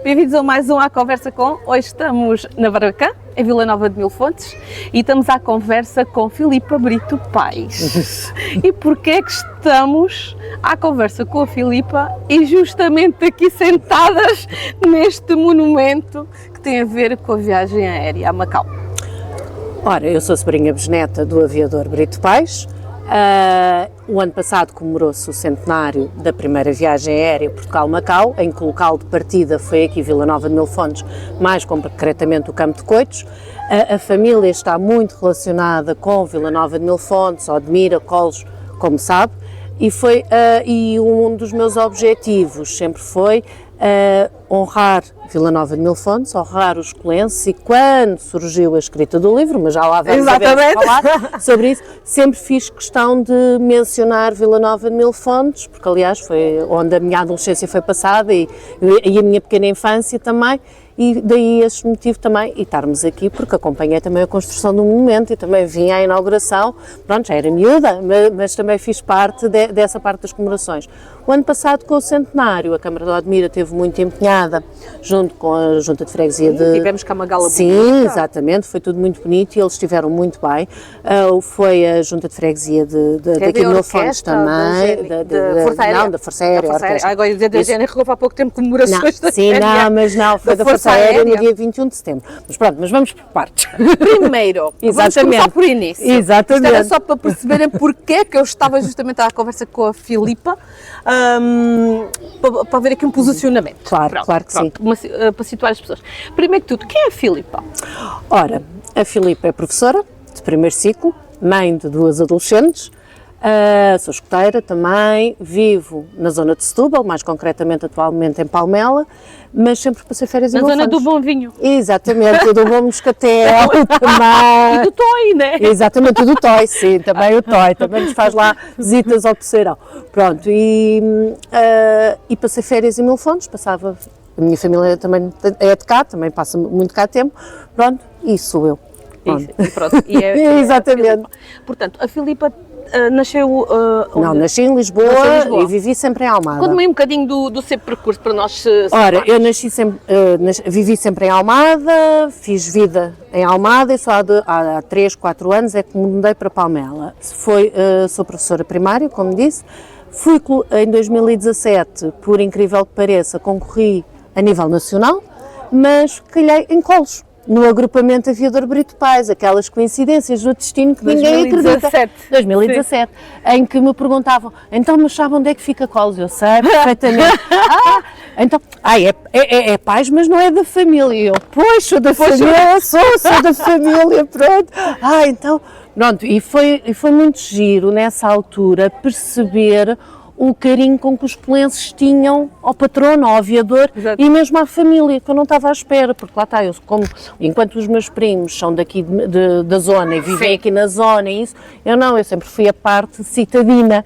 Bem-vindos a mais um À Conversa Com. Hoje estamos na Barbacã, em Vila Nova de Mil Fontes, e estamos à conversa com Filipa Brito Paes. E porquê é que estamos à conversa com a Filipa e justamente aqui sentadas neste monumento que tem a ver com a viagem aérea a Macau? Ora, eu sou sobrinha bisneta do aviador Brito Paes. O ano passado comemorou-se o centenário da primeira viagem aérea Portugal-Macau, em que o local de partida foi aqui Vila Nova de Mil Fontes, mais concretamente o Campo de Coitos. A família está muito relacionada com Vila Nova de Mil Fontes, Odmira, Colos, como sabe, e um dos meus objetivos sempre foi honrar Vila Nova de Mil Fontes, honrar os colenses, e quando surgiu a escrita do livro, mas já lá vamos falar sobre isso, sempre fiz questão de mencionar Vila Nova de Mil Fontes, porque aliás foi onde a minha adolescência foi passada e a minha pequena infância também, e daí esse motivo também, e estarmos aqui porque acompanhei também a construção do monumento e também vim à inauguração, pronto, já era miúda, mas também fiz parte dessa parte das comemorações. O ano passado, com o centenário, a Câmara de Odmira esteve muito empenhada, junto com a Junta de Freguesia de... Tivemos cá uma gala bonita. Sim, exatamente, foi tudo muito bonito e eles estiveram muito bem. Foi a Junta de Freguesia daqui de Mil Fontes também, da Força Aérea. Agora ia dizer da GNR, há pouco tempo comemorações da Sim, não, foi da Força Aérea no dia 21 de setembro. Mas pronto, mas vamos por partes. Primeiro, vamos começar por início. Exatamente. Isto era só para perceberem porque que eu estava justamente à conversa com a Filipa, para ver aqui um posicionamento. Claro que sim. Para situar as pessoas. Primeiro que tudo, quem é a Filipa? Ora, a Filipa é professora de primeiro ciclo, mãe de duas adolescentes, sou escoteira também, vivo na zona de Setúbal, mais concretamente atualmente em Palmela, mas sempre passei férias em Mil Fontes. Na zona do bom vinho. Exatamente, do bom moscatel também. E do Toy, né? Exatamente, do Toy, sim, também o Toy, também nos faz lá visitas ao Terceirão. Pronto, e passei férias em Mil Fontes, a minha família também é de cá, também passa muito cá tempo, pronto, e sou eu. Pronto. Exatamente. Portanto, a Filipa nasceu... Não, nasci em Lisboa e vivi sempre em Almada. Conta-me um bocadinho do seu percurso para nós... Ora, eu vivi sempre em Almada, fiz vida em Almada e só há 3, 4 anos é que me mudei para Palmela. Sou professora primária, como disse. Fui em 2017, por incrível que pareça, concorri a nível nacional, mas calhei em Colos, no agrupamento aviador Brito Paes, aquelas coincidências do destino que ninguém acredita. 2017, em que me perguntavam, então, mas sabe onde é que fica Colos? Eu sei perfeitamente. É Paes, mas não é da família. Eu, pois, sou da família, sou da família, pronto. Então, pronto, e foi muito giro nessa altura perceber o carinho com que os polenses tinham ao patrono, ao aviador. Exato. E mesmo à família, que eu não estava à espera, porque lá está, enquanto os meus primos são daqui da zona e vivem aqui na zona e isso, eu sempre fui a parte citadina,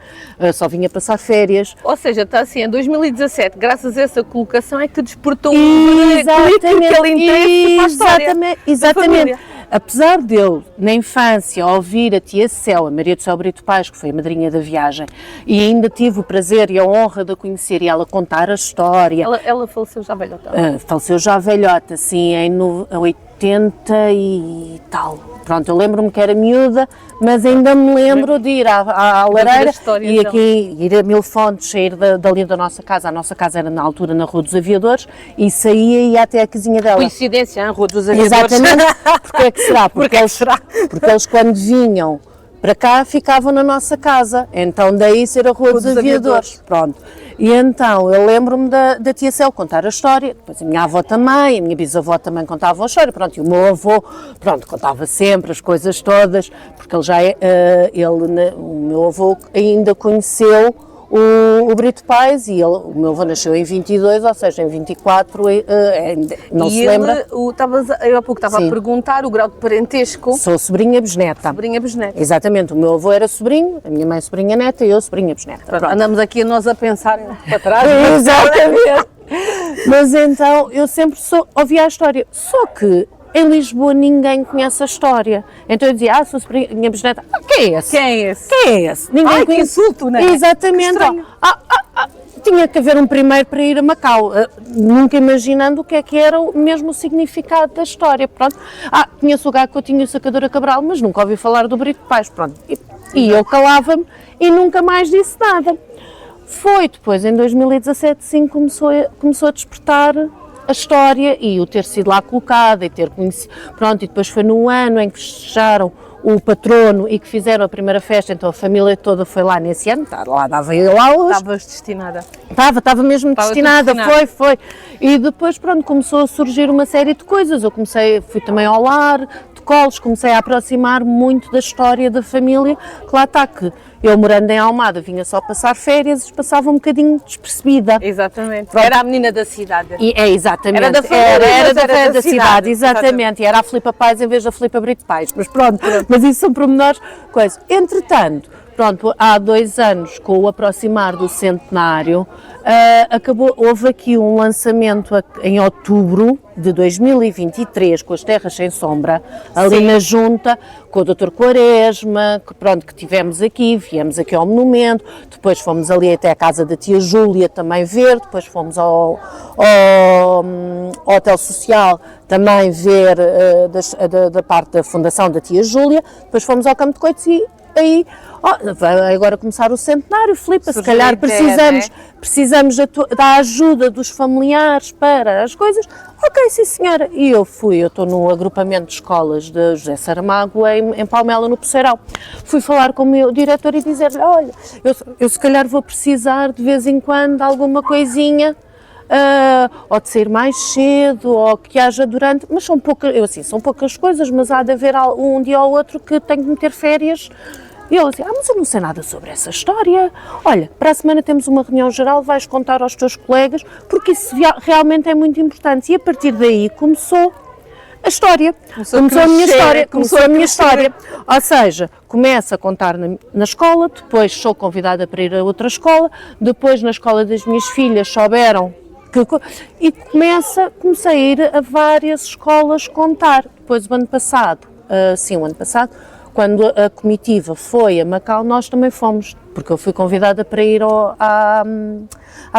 só vinha passar férias. Ou seja, está assim, em 2017, graças a essa colocação é que despertou aquele interesse para a história. Exatamente. Apesar de eu, na infância, ouvir a tia Céu, a Maria do Céu Brito Paes, que foi a madrinha da viagem, e ainda tive o prazer e a honra de a conhecer e ela contar a história. Ela faleceu já velhota? Faleceu já velhota, sim, em 80 e tal. Pronto, eu lembro-me que era miúda, mas ainda me lembro de ir à lareira e aqui ir a Mil Fontes, sair dali da nossa casa. A nossa casa era na altura na Rua dos Aviadores e saía e ia até a casinha dela. Coincidência, a Rua dos Aviadores. Exatamente. Porque é que será? Porque eles quando vinham para cá ficavam na nossa casa, então daí ser a Rua dos Aviadores. Pronto. E então eu lembro-me da tia Céu contar a história, depois a minha avó também, a minha bisavó também contava a história, pronto, e o meu avô, pronto, contava sempre as coisas todas, porque o meu avô ainda conheceu o Brito Paes e o meu avô nasceu em 22, ou seja, em 24 não se lembra. Eu há pouco estava a perguntar o grau de parentesco. Sou sobrinha bisneta. Sobrinha bisneta. Exatamente, o meu avô era sobrinho, a minha mãe sobrinha neta e eu sobrinha bisneta. Pronto. Andamos aqui nós a pensar para trás. Exatamente. Mas então eu sempre ouvia a história, só que em Lisboa ninguém conhece a história. Então eu dizia, sou sobrinha bisneta. Quem é esse? Quem é esse? Quem é esse? Ninguém conhece. Que insulto, não é? Exatamente. tinha que haver um primeiro para ir a Macau, nunca imaginando o que era mesmo o significado da história, pronto. Conheço o Gago Coutinho e a Sacadora Cabral, mas nunca ouvi falar do Brito Pais, pronto. E eu calava-me e nunca mais disse nada. Foi depois, em 2017, sim, começou a despertar a história e o ter sido lá colocada e ter conhecido, pronto, e depois foi no ano em que fecharam o patrono e que fizeram a primeira festa, então a família toda foi lá nesse ano, lá dava eu aulas. Estavas destinada? Estava mesmo destinada, foi. E depois, pronto, começou a surgir uma série de coisas, fui também ao lar, de colos, comecei a aproximar muito da história da família, que lá está, que eu morando em Almada vinha só passar férias e passava um bocadinho despercebida. Exatamente, pronto. Era a menina da cidade. Exatamente, era da família, era da cidade, exatamente, e era a Filipa Pais em vez da Filipa Brito Pais, mas pronto, mas isso são pormenores, coisas. Entretanto, pronto, há 2 anos, com o aproximar do centenário, houve aqui um lançamento em outubro de 2023, com as Terras Sem Sombra, ali na Junta, com o Dr. Quaresma, que tivemos aqui, viemos aqui ao monumento, depois fomos ali até a casa da tia Júlia também ver, depois fomos ao Hotel Social também ver da parte da fundação da tia Júlia, depois fomos ao Campo de Coitos e aí, vai agora começar o centenário, Filipa, se calhar precisamos da ajuda dos familiares para as coisas. Ok, sim senhora. E eu estou no agrupamento de escolas de José Saramago em Palmela, no Poceirão. Fui falar com o meu diretor e dizer-lhe, olha, eu se calhar vou precisar de vez em quando de alguma coisinha, ou de sair mais cedo, ou que haja durante, mas são poucas coisas, mas há de haver um dia ou outro que tenho que meter férias. E ele disse, mas eu não sei nada sobre essa história. Olha, para a semana temos uma reunião geral, vais contar aos teus colegas, porque isso realmente é muito importante. E a partir daí começou a história, começou a minha história. Ou seja, começo a contar na escola, depois sou convidada para ir a outra escola, depois na escola das minhas filhas souberam e comecei a ir a várias escolas contar. Depois o ano passado, quando a comitiva foi a Macau, nós também fomos, porque eu fui convidada para ir à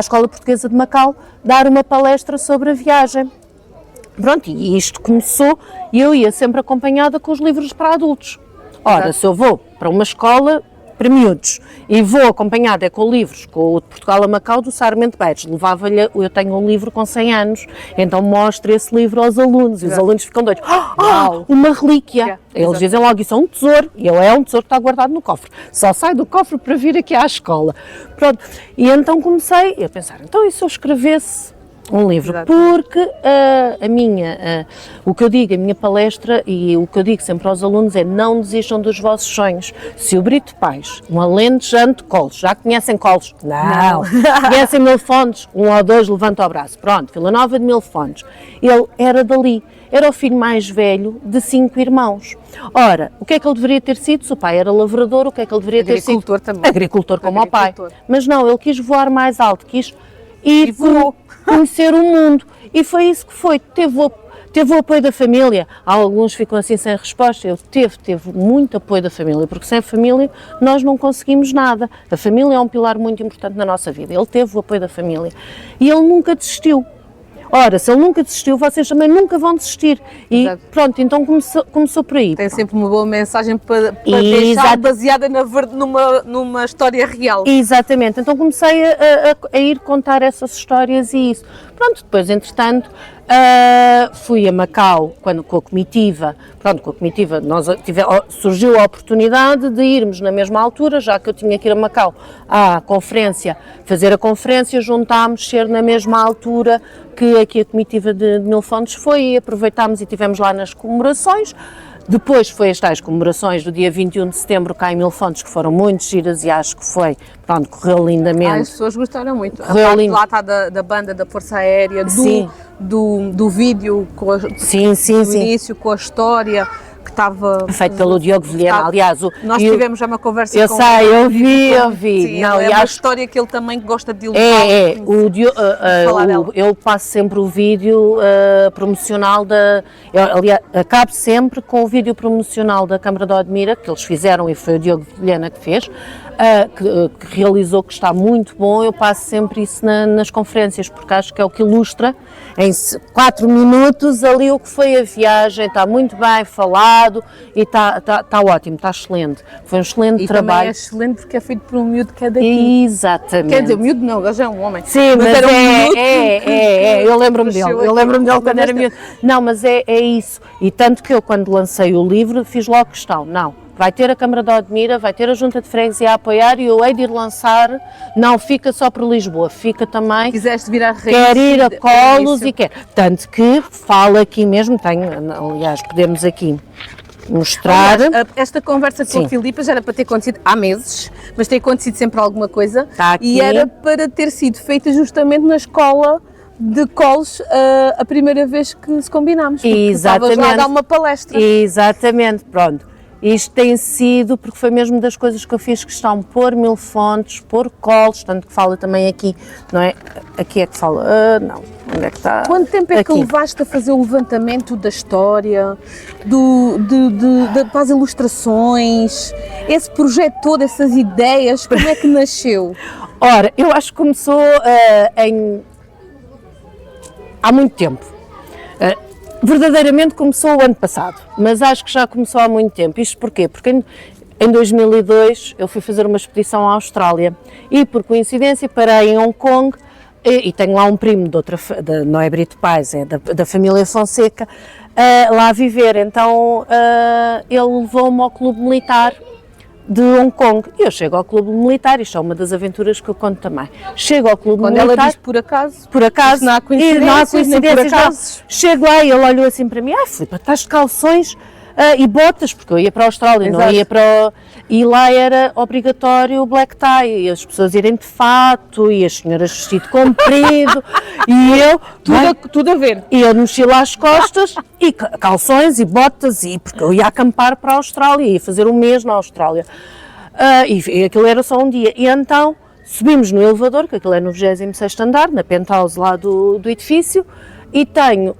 Escola Portuguesa de Macau dar uma palestra sobre a viagem. Pronto, e isto começou, e eu ia sempre acompanhada com os livros para adultos. Ora, se eu vou para uma escola para miúdos e vou acompanhada com livros, com o de Portugal a Macau, do Sarmento Pérez, eu tenho um livro com 100 anos, então mostro esse livro aos alunos, e os alunos ficam doidos, uma relíquia, eles dizem logo, isso é um tesouro, e é um tesouro que está guardado no cofre, só sai do cofre para vir aqui à escola. Pronto, e então comecei a pensar, então e se eu escrevesse um livro? Porque o que eu digo, a minha palestra e o que eu digo sempre aos alunos é não desistam dos vossos sonhos. Se o Brito Pais, um alentejano de Colos, já conhecem Colos? Não. Conhecem Milfontes? 1 ou 2, levanta o braço. Pronto, Vila Nova de Milfontes. Ele era dali. Era o filho mais velho de 5 irmãos. Ora, o que é que ele deveria ter sido? Se o pai era lavrador, o que é que ele deveria ter sido? Agricultor também. Agricultor como o pai. Mas não, ele quis voar mais alto, quis ir conhecer o mundo. E foi isso que foi. Teve o apoio da família. Alguns ficam assim sem resposta. Teve muito apoio da família, porque sem a família nós não conseguimos nada. A família é um pilar muito importante na nossa vida. Ele teve o apoio da família. E ele nunca desistiu. Ora, se ele nunca desistiu, vocês também nunca vão desistir. E pronto, então começou por aí. Tem sempre uma boa mensagem para deixar, baseada numa história real. Exatamente, então comecei a ir contar essas histórias e isso. Pronto, depois, entretanto, fui a Macau com a comitiva. Pronto, com a comitiva surgiu a oportunidade de irmos na mesma altura, já que eu tinha que ir a Macau à conferência, fazer a conferência, juntámos, ser na mesma altura que aqui a comitiva de Milfontes foi, e aproveitámos e estivemos lá nas comemorações. Depois foi as tais comemorações do dia 21 de setembro cá em Milfontes, que foram muito giras e acho que correu lindamente. As pessoas gostaram muito. Correu lindo. Lá está da banda da Força Aérea, do vídeo, do início, com a história, que estava... Feito pelo Diogo Vilhena, aliás. Nós tivemos já uma conversa eu com sei, ele. eu vi. Sim, Não, é uma história que ele também gosta de iluminar. Eu passo sempre o vídeo promocional aliás, acabo sempre com o vídeo promocional da Câmara de Odmira, que eles fizeram e foi o Diogo Vilhena que fez, que realizou, que está muito bom. Eu passo sempre isso nas conferências, porque acho que é o que ilustra em 4 minutos ali o que foi a viagem, está muito bem falado e está ótimo, está excelente. Foi um excelente trabalho. Também é excelente porque é feito por um miúdo que é daqui. Exatamente. Quer dizer, o miúdo não, ele já é um homem. Sim, mas era um miúdo eu lembro-me dele quando era miúdo. Não, mas é isso. E tanto que eu, quando lancei o livro, fiz logo questão, não, vai ter a Câmara de Odmira, vai ter a Junta de Freguesia a apoiar e eu hei de ir lançar, não fica só por Lisboa, fica também, quiseste virar raiz, quer ir a Colos e quer, tanto que falo aqui mesmo, aliás, podemos aqui mostrar. Aliás, esta conversa com a Filipa já era para ter acontecido há meses, mas tem acontecido sempre alguma coisa. Está aqui. E era para ter sido feita justamente na escola de Colos a primeira vez que se combinámos. Exatamente. Estavas lá a dar uma palestra. Exatamente, pronto. Isto tem sido, porque foi mesmo das coisas que eu fiz questão, pôr 1000 fontes, pôr Colos, tanto que fala também aqui, não é? Aqui é que fala, não, onde é que está? Quanto tempo é que levaste a fazer o levantamento da história, para as ilustrações, esse projeto todo, essas ideias, como é que nasceu? Ora, eu acho que começou há muito tempo. Verdadeiramente começou o ano passado, mas acho que já começou há muito tempo. Isto porquê? Porque em 2002 eu fui fazer uma expedição à Austrália e, por coincidência, parei em Hong Kong e tenho lá um primo não é Brito Pais, é da família Fonseca, lá a viver. Então ele levou-me ao Clube Militar de Hong Kong. E eu chego ao Clube Militar, isto é uma das aventuras que eu conto também. Chego ao Clube Militar. Quando ela diz por acaso, não há coincidências, não. Chego lá e ele olhou assim para mim, Filipa, estás de calções e botas, porque eu ia para a Austrália, não ia para e lá era obrigatório o black tie, e as pessoas irem de fato, e as senhoras vestido comprido, e eu... Tudo a ver. E eu de mochila às costas, e calções e botas, porque eu ia acampar para a Austrália, ia fazer um mês na Austrália. E aquilo era só um dia. E então subimos no elevador, que aquilo é no 26º andar, na penthouse lá do edifício, e tenho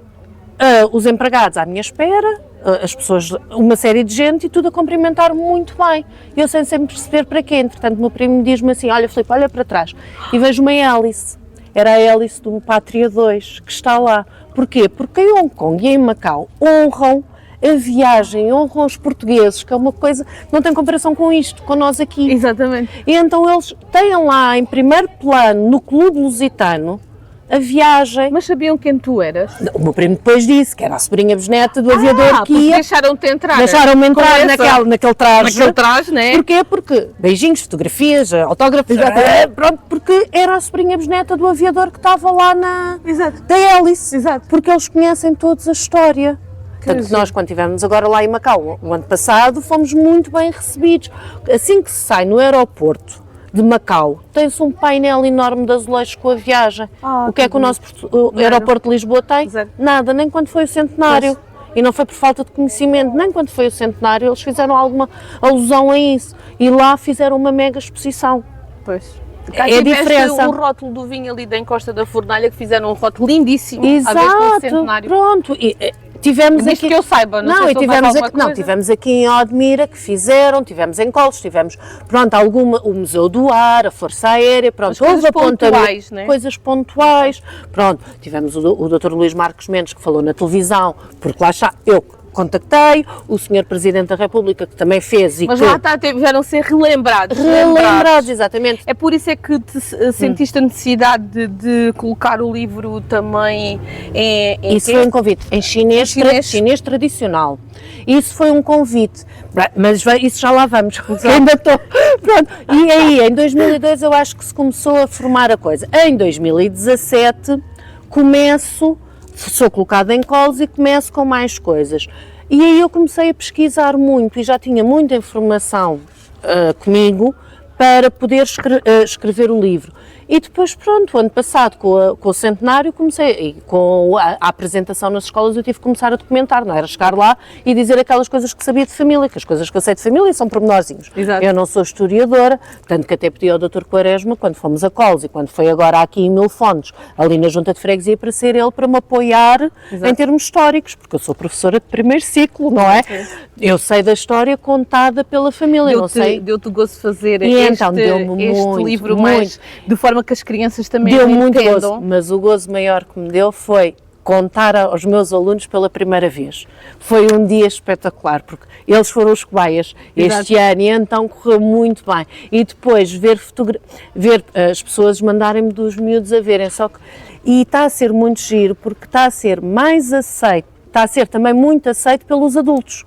os empregados à minha espera, as pessoas, uma série de gente, e tudo a cumprimentar muito bem. Eu sem sempre perceber para quê. Entretanto, o meu primo diz-me assim, olha Filipe, olha para trás. E vejo uma hélice. Era a hélice do Pátria 2, que está lá. Porquê? Porque em Hong Kong e em Macau honram a viagem, honram os portugueses, que é uma coisa que não tem comparação com isto, com nós aqui. Exatamente. E então eles têm lá em primeiro plano, no Clube Lusitano, a viagem. Mas sabiam quem tu eras? O meu primo depois disse que era a sobrinha bisneta do aviador que ia. Deixaram-te entrar. Deixaram-me entrar naquele traje. Naquele traje, não é? Porquê? Porque beijinhos, fotografias, autógrafos, pronto, porque era a sobrinha bisneta do aviador que estava lá da hélice. Exato. Porque eles conhecem todos a história. Tanto que nós, quando estivemos agora lá em Macau, o ano passado, fomos muito bem recebidos. Assim que se sai no aeroporto de Macau, tem-se um painel enorme de azulejos com a viagem. O que é que o nosso aeroporto de Lisboa tem? Zero. Nada, nem quando foi o centenário. E não foi por falta de conhecimento, nem quando foi o centenário eles fizeram alguma alusão a isso. E lá fizeram uma mega exposição. Pois. É a diferença. O rótulo do vinho ali da Encosta da Fornalha, que fizeram um rótulo lindíssimo. Exato, à vez do centenário. Pronto. Tivemos Diz aqui que eu saiba, não sei se tivemos aqui em Odmira que fizeram, tivemos em Colos, tivemos, pronto, o Museu do Ar, a Força Aérea, pronto, coisas pontuais, né? Coisas pontuais, pronto, tivemos o Dr. Luís Marcos Mendes que falou na televisão, porque lá está, eu contactei, o Sr. Presidente da República que também fez. Mas lá tiveram a ser relembrados. Relembrados, exatamente. É por isso é que sentiste a necessidade de colocar o livro também em isso foi um convite, em chinês tradicional. Isso foi um convite, mas isso já lá vamos, ainda estou. Pronto. E aí, em 2002 eu acho que se começou a formar a coisa. Em 2017 sou colocada em Colos e começo com mais coisas. E aí eu comecei a pesquisar muito e já tinha muita informação comigo para poder escrever o livro. E depois, pronto, o ano passado, com o centenário, comecei, e com a apresentação nas escolas, eu tive que começar a documentar, não era chegar lá e dizer aquelas coisas que sabia de família, que as coisas que eu sei de família são pormenorzinhos. Exato. Eu não sou historiadora, tanto que até pedi ao Dr. Quaresma, quando fomos a Coles e quando foi agora aqui em Mil Fontes, ali na Junta de Freguesia, para ser ele para me apoiar em termos históricos, porque eu sou professora de primeiro ciclo, não é? Eu sei da história contada pela família, não sei. Deu-te gozo fazer então, este livro mais, de forma que as crianças também deu muito entendam. gozo, mas o gozo maior que me deu foi contar aos meus alunos pela primeira vez. Foi um dia espetacular, porque eles foram os cobaias este ano e então correu muito bem. E depois ver as pessoas mandarem-me dos miúdos a verem, e está a ser muito giro, porque está a ser mais aceito, está a ser também muito aceito pelos adultos.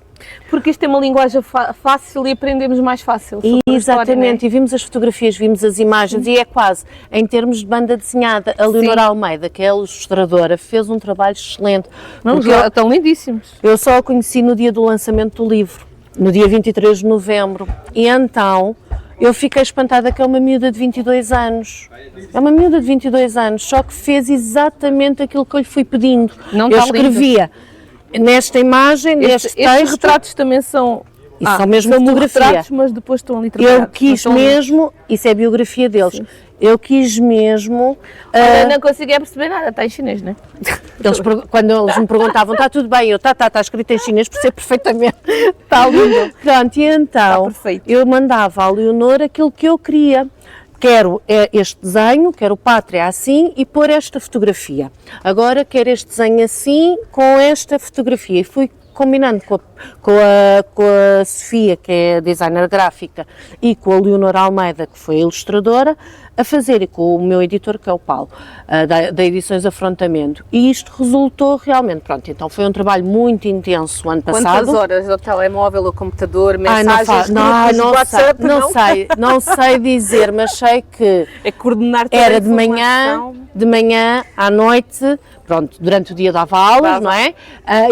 Porque isto é uma linguagem fácil e aprendemos mais fácil. Exatamente, e vimos as fotografias, vimos as imagens e é quase, em termos de banda desenhada, a Leonor Almeida, que é a ilustradora, fez um trabalho excelente. Estão lindíssimos. Eu só a conheci no dia do lançamento do livro, no dia 23 de novembro, e então eu fiquei espantada que é uma miúda de 22 anos. É uma miúda de 22 anos, só que fez exatamente aquilo que eu lhe fui pedindo. Eu escrevia nesta imagem, neste texto. Estes retratos também são... são mesmo fotografia. Retratos, mas depois estão ali trabalhados. Eu quis mesmo, isso é a biografia deles, eu quis mesmo... não consegui perceber nada, está em chinês, não é? Quando eles me perguntavam, está tudo bem? Está escrito em chinês, percebo perfeitamente. Está lindo. Pronto, e então eu mandava à Leonor aquilo que eu queria. Quero este desenho, quero o Pátria assim e pôr esta fotografia. Agora quero este desenho assim, com esta fotografia. E fui combinando com a Sofia, que é designer gráfica, e com a Leonor Almeida, que foi ilustradora, a fazer, e com o meu editor, que é o Paulo, da Edições Afrontamento. E isto resultou realmente, pronto, então foi um trabalho muito intenso o ano passado. Quantas horas ao telemóvel, ao computador, mensagens, WhatsApp? Não sei dizer, mas sei que coordenar toda era de manhã à noite, pronto, durante o dia dava aulas, não é?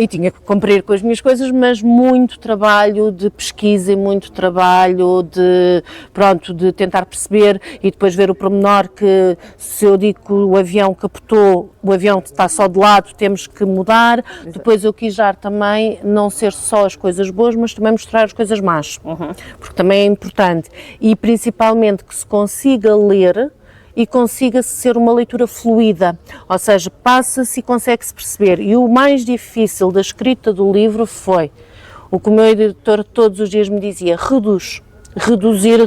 E tinha que cumprir com as minhas coisas, mas muito trabalho de pesquisa e muito trabalho de tentar perceber e depois ver o pormenor que se eu digo que o avião capotou, o avião está só de lado, temos que mudar. Exato. Depois eu quis dar também, não ser só as coisas boas, mas também mostrar as coisas más, porque também é importante. E principalmente que se consiga ler e consiga ser uma leitura fluida, ou seja, passa-se e consegue-se perceber. E o mais difícil da escrita do livro foi o que o meu editor todos os dias me dizia: reduz. Reduzir.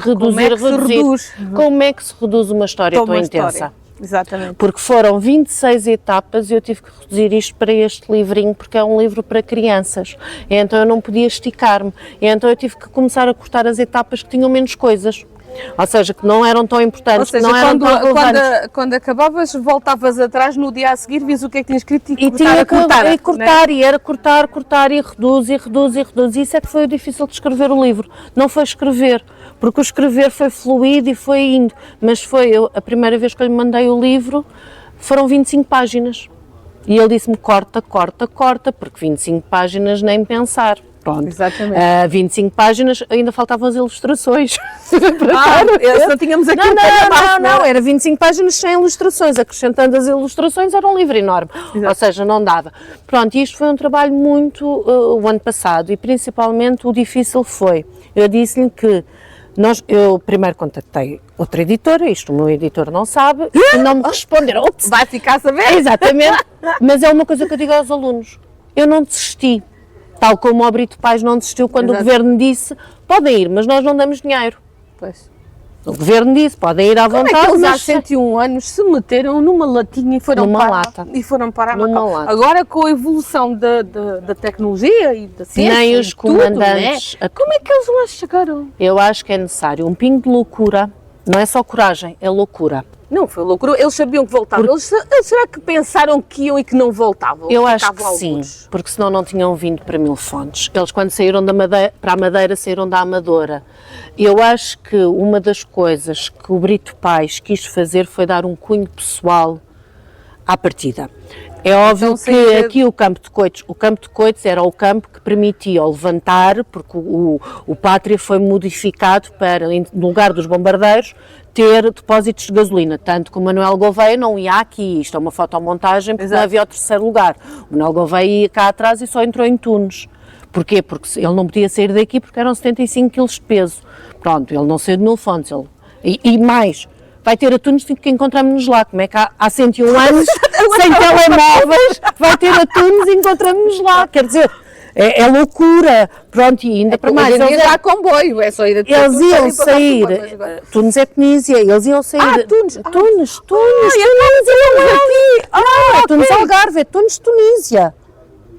Como é que se reduz uma história tão intensa? Exatamente. Porque foram 26 etapas e eu tive que reduzir isto para este livrinho, porque é um livro para crianças. E então eu não podia esticar-me. E então eu tive que começar a cortar as etapas que tinham menos coisas. Ou seja, que não eram tão importantes, ou seja, que não eram tão relevantes. Quando acabavas, voltavas atrás, no dia a seguir, vias o que é que tinha escrito e tinha que cortar, né? E era cortar e reduz. Isso é que foi o difícil de escrever o livro. Não foi escrever, porque o escrever foi fluido e foi indo. Mas a primeira vez que eu lhe mandei o livro, foram 25 páginas. E ele disse-me: corta, porque 25 páginas nem pensar. Pronto. Exatamente. 25 páginas, ainda faltavam as ilustrações. Não tínhamos aqui não, era 25 páginas sem ilustrações, acrescentando as ilustrações era um livro enorme. Exato. Ou seja, não dava. Pronto, isto foi um trabalho muito o ano passado e principalmente o difícil foi, eu disse-lhe que eu primeiro contactei outra editora, isto o meu editor não sabe, e não me responderam. Vai ficar a saber. Exatamente, mas é uma coisa que eu digo aos alunos, eu não desisti. Tal como o Brito Pais não desistiu quando o governo disse: podem ir, mas nós não damos dinheiro. Pois. O governo disse: podem ir à vontade. Como é que eles há 101 anos se meteram numa latinha e foram para Macau? Agora com a evolução da tecnologia e da ciência, nem os comandantes. Tudo, né? Como é que eles lá chegaram? Eu acho que é necessário um pingo de loucura, não é só coragem, é loucura. Não, foi loucura. Eles sabiam que voltavam. Será que pensaram que iam e que não voltavam? Eu acho que sim, porque senão não tinham vindo para Mil Fontes. Eles, quando saíram para a Madeira, saíram da Amadora. Eu acho que uma das coisas que o Brito Pais quis fazer foi dar um cunho pessoal à partida. É óbvio Então, que sim, aqui o campo de Coitos era o campo que permitia o levantar, porque o Pátria foi modificado para, no lugar dos bombardeiros, ter depósitos de gasolina, tanto que o Manuel Gouveia não ia aqui, isto é uma fotomontagem, porque não havia o terceiro lugar. O Manuel Gouveia ia cá atrás e só entrou em Tunes. Porquê? Porque ele não podia sair daqui porque eram 75 kg de peso. Pronto, ele não saiu de Mil Fontes. E mais, vai ter a Tunes que encontramos-nos lá. Como é que há 101 anos, sem telemóveis, vai ter a Tunes e encontramos-nos lá. Quer dizer, é loucura. Pronto, e ainda para mais. Hoje em dia já há comboio, é só ir a Eles iam sair, Tunes é Tunísia, eles iam sair. Tunes, Tunes Algarve, é Tunes, Tunísia.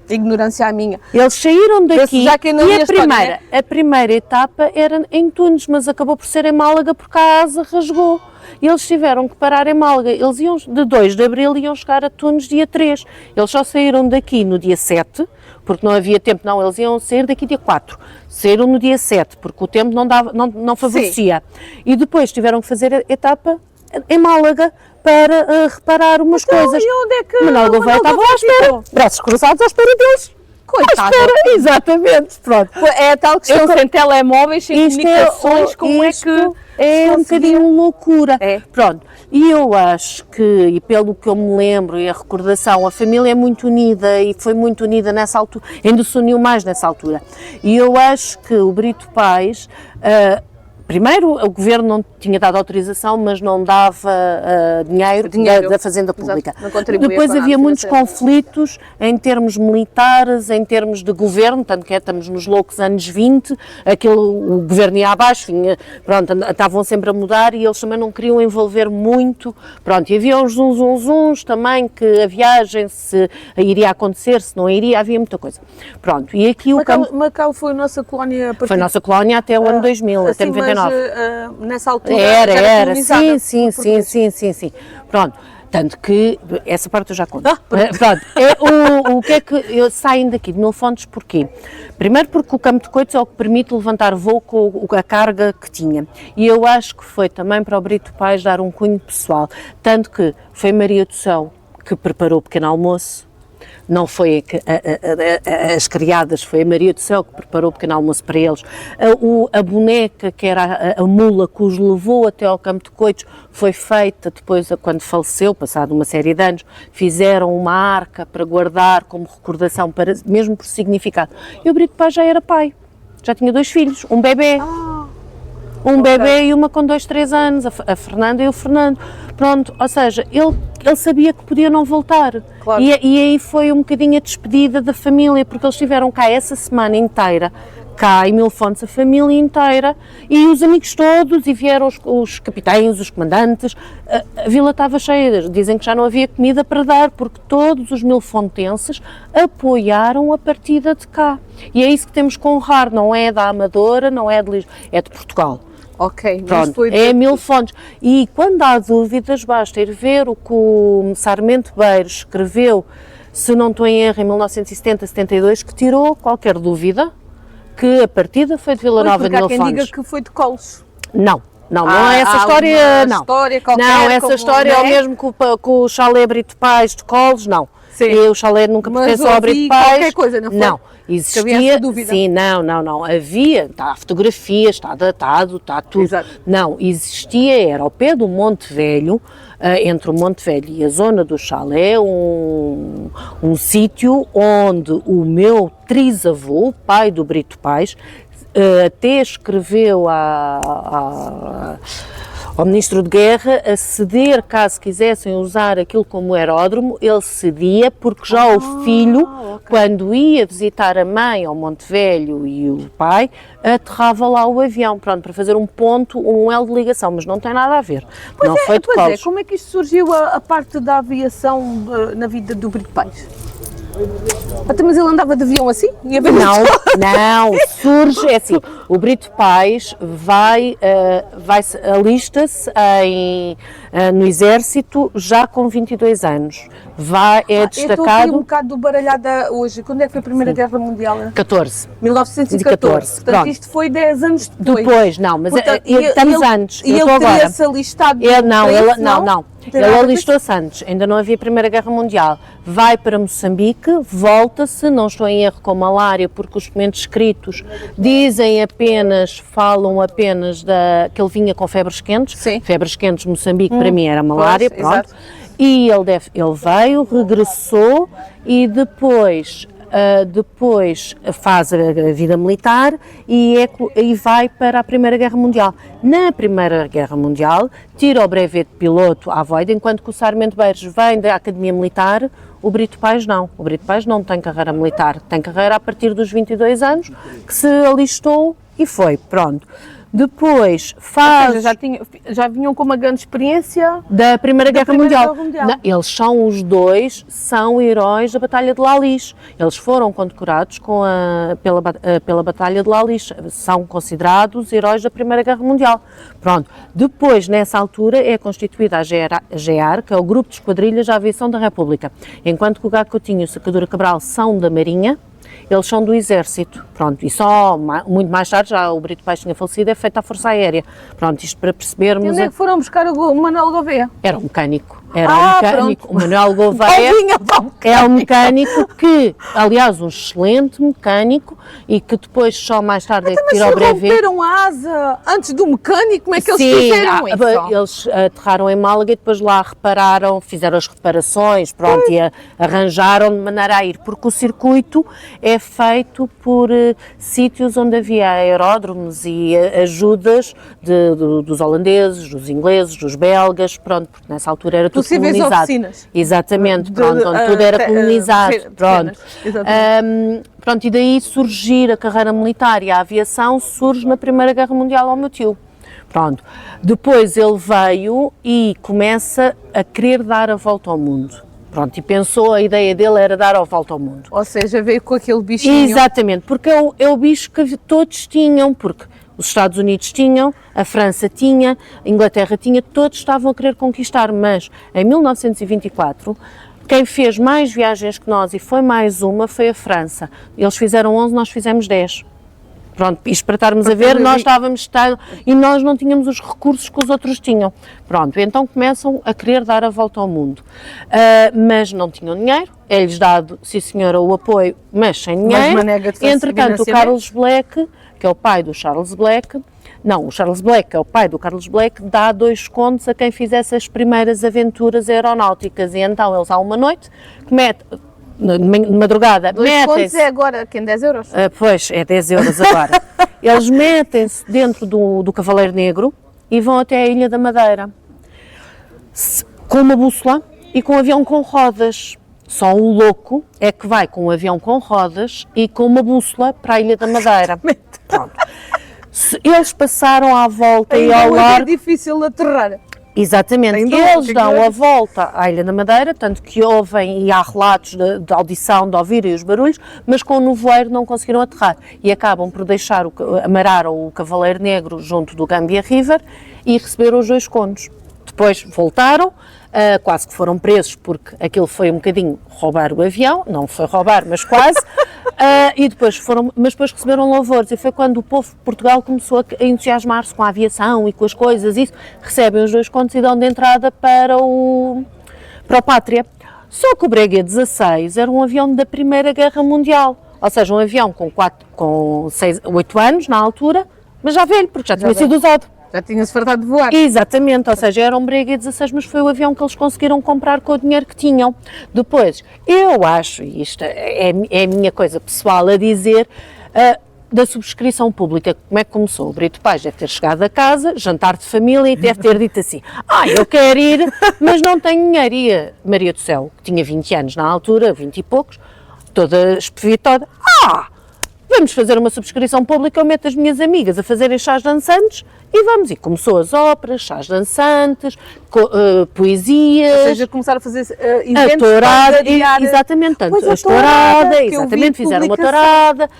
Ignorância a minha. Eles saíram daqui já que não e havia história, a primeira etapa era em Tunes, mas acabou por ser em Málaga porque a asa rasgou. E eles tiveram que parar em Málaga. Eles iam, de 2 de Abril, iam chegar a Tunes dia 3. Eles só saíram daqui no dia 7, porque não havia tempo, não, eles iam sair daqui dia 4. Saíram no dia 7, porque o tempo não favorecia. E depois tiveram que fazer a etapa em Málaga para reparar umas coisas. E onde é que Manuel Gouveia estava à espera, braços cruzados à espera deles. Coitado. Exatamente, pronto. É a tal questão sem telemóveis, sem comunicações, como é que... É um bocadinho loucura. É. Pronto, e eu acho que, e pelo que eu me lembro e a recordação, a família é muito unida e foi muito unida nessa altura, ainda se uniu mais nessa altura. E eu acho que o Brito Pais, primeiro o governo não tinha dado autorização, mas não dava dinheiro da Fazenda Pública. Depois havia muitos conflitos em termos militares, em termos de governo, tanto que estamos nos loucos anos 20, o governo ia abaixo, estavam sempre a mudar e eles também não queriam envolver muito. Pronto, e havia uns zunzuns também que a viagem se iria acontecer, se não iria, havia muita coisa. Pronto, e aqui Macau foi a nossa colónia... Foi a nossa colónia até o ano 2000, até 99. Nessa altura era, sim. Pronto, tanto que, essa parte eu já conto. Pronto, o que é que saem daqui de Mil Fontes, porquê? Primeiro porque o campo de Coitos é o que permite levantar voo com a carga que tinha. E eu acho que foi também para o Brito Pais dar um cunho pessoal. Tanto que foi Maria do Céu que preparou o pequeno almoço. Não foi as criadas, foi a Maria do Céu que preparou o pequeno almoço para eles. A boneca, que era a mula que os levou até ao campo de Coitos, foi feita depois, quando faleceu, passado uma série de anos, fizeram uma arca para guardar como recordação, mesmo por significado. E o Brito Pais já era pai, já tinha 2 filhos, um bebê. Um bebê e uma com 2, 3 anos, a Fernanda e o Fernando. Pronto, ou seja, ele sabia que podia não voltar. Claro. E aí foi um bocadinho a despedida da família, porque eles estiveram cá essa semana inteira, cá em Mil Fontes, a família inteira, e os amigos todos, e vieram os capitães, os comandantes. A vila estava cheia, dizem que já não havia comida para dar, porque todos os milfontenses apoiaram a partida de cá. E é isso que temos que honrar, não é da Amadora, não é de Lisboa, é de Portugal. Ok, pronto, é Mil Fontes. E quando há dúvidas, basta ir ver o que o Sarmento Beiro escreveu, se não estou em erro, em 1970, 72, que tirou qualquer dúvida que a partida foi de Vila Nova de Mil Fontes. Há quem diga que foi de Colos. Não é essa história, não. História qualquer, não, essa história é o mesmo que o chalé Brito Pais de Colos, não. Sim. E o chalé nunca pertenceu ao Brito Pais. Qualquer coisa, não foi? Não, existia, havia essa dúvida. Sim, não, havia, há fotografias, está datado, está tudo. Exato. Não, existia, era ao pé do Monte Velho, entre o Monte Velho e a zona do chalé, um sítio onde o meu trisavô, o pai do Brito Pais, até escreveu ao Ministro de Guerra a ceder, caso quisessem usar aquilo como aeródromo, ele cedia, porque já o filho, quando ia visitar a mãe ao Monte Velho e o pai, aterrava lá o avião, pronto, para fazer um ponto, um elo de ligação, mas não tem nada a ver. Não foi de Colos. Como é que isto surgiu a parte da aviação na vida do Brito Pais? Até mas ele andava de avião assim? Não, surge, é assim, o Brito Pais alista-se no Exército, já com 22 anos. É Eu estou aqui um bocado do baralhada hoje. Quando é que foi a Primeira Guerra Mundial? 14. 1914. Portanto, Pronto. isto foi 10 anos depois. Depois, não, mas Portanto, estamos antes. E Eu ele estou agora. teria-se alistado Não, para ele, isso, não. Ele alistou-se antes, ainda não havia Primeira Guerra Mundial. Vai para Moçambique, volta-se, não estou em erro com malária, porque os documentos escritos falam apenas que ele vinha com febres quentes. Sim. Febres quentes, Moçambique, para mim era malária, Pois, pronto. exato. E ele veio, regressou e depois faz a vida militar e vai para a Primeira Guerra Mundial. Na Primeira Guerra Mundial, tira o brevet de piloto à Voida, enquanto que o Sarmento Beiros vem da Academia Militar, o Brito Paes não. O Brito Paes não tem carreira militar, tem carreira a partir dos 22 anos, que se alistou e foi, pronto. Depois faz... Ou seja, já vinham com uma grande experiência da Primeira Guerra Mundial. Mundial. Não, eles são os dois, são heróis da Batalha de La Lixe. Eles foram condecorados pela Batalha de La Lixe. São considerados heróis da Primeira Guerra Mundial. Pronto. Depois, nessa altura, é constituída a GEAR, que é o Grupo de Esquadrilhas da Aviação da República. Enquanto que o Gago Coutinho e o Sacadura Cabral são da Marinha, eles são do Exército, pronto, e só muito mais tarde, já o Brito Paes tinha falecido, é feita a Força Aérea, pronto, isto para percebermos... E onde é que foram buscar o Manuel Gouveia? Era um mecânico, o Manuel Gouveia é um mecânico que, aliás, um excelente mecânico e que depois só mais tarde é que tira o brevet. Mas romperam a asa antes do mecânico, como é que eles fizeram isso? Eles aterraram em Málaga e depois lá repararam, fizeram as reparações, pronto, e arranjaram de maneira a ir, porque o circuito é feito por sítios onde havia aeródromos e ajudas dos holandeses, dos ingleses, dos belgas, pronto, porque nessa altura era tudo colonizado. Oficinas. Exatamente, pronto, onde tudo era colonizado, pronto. Pronto, e daí surgir a carreira militar e a aviação surge na Primeira Guerra Mundial ao meu tio. Pronto, depois ele veio e começa a querer dar a volta ao mundo. Pronto, e pensou, a ideia dele era dar a volta ao mundo. Ou seja, veio com aquele bichinho. Exatamente, porque é o bicho que todos tinham, porque os Estados Unidos tinham, a França tinha, a Inglaterra tinha, todos estavam a querer conquistar, mas em 1924, quem fez mais viagens que nós, e foi mais uma, foi a França. Eles fizeram 11, nós fizemos 10. Pronto, isto para estarmos a ver, nós e nós não tínhamos os recursos que os outros tinham. Pronto, então começam a querer dar a volta ao mundo, mas não tinham dinheiro, é-lhes dado, sim senhora, o apoio, mas sem dinheiro. Entretanto, o Carlos Black, que é o pai do Charles Black, o Charles Black, que é o pai do Carlos Black, dá 2 contos a quem fizesse as primeiras aventuras aeronáuticas, e então eles há uma noite que de madrugada, 2 contos é agora, quem 10 euros? Pois, é 10 euros agora. Eles metem-se dentro do Cavaleiro Negro e vão até a Ilha da Madeira, com uma bússola e com um avião com rodas. Só o louco é que vai com um avião com rodas e com uma bússola para a Ilha da Madeira. Pronto. Eles passaram à volta e ao largo... É difícil aterrar. Exatamente, eles dão a volta à Ilha da Madeira, tanto que ouvem e há relatos de audição, de ouvirem os barulhos, mas com o nevoeiro não conseguiram aterrar e acabam por amararam o Cavaleiro Negro junto do Gambia River e receberam os 2 contos. Depois voltaram, quase que foram presos porque aquilo foi um bocadinho roubar o avião, não foi roubar, mas quase, mas depois receberam louvores e foi quando o povo de Portugal começou a entusiasmar-se com a aviação e com as coisas, isso, recebem os 2 contos e dão de entrada para o Pátria. Só que o Breguet 16 era um avião da Primeira Guerra Mundial, ou seja, um avião com 8 anos na altura, mas já velho, porque já tinha sido usado. Já tinha-se fartado de voar. Exatamente, ou seja, era um Breguet 16, mas foi o avião que eles conseguiram comprar com o dinheiro que tinham. Depois, eu acho, e isto é a minha coisa pessoal a dizer, da subscrição pública, como é que começou? O Brito Paes deve ter chegado a casa, jantar de família e deve ter dito assim, eu quero ir, mas não tenho dinheiro. E a Maria do Céu, que tinha 20 anos na altura, 20 e poucos, toda espevitada, vamos fazer uma subscrição pública, eu meto as minhas amigas a fazerem chás dançantes e vamos. E começou as óperas, chás dançantes, poesias. Ou seja, começaram a fazer A eventos tourada, para variar. exatamente, tanto Pois, a tourada, que eu vi exatamente, fizeram uma publicação. tourada,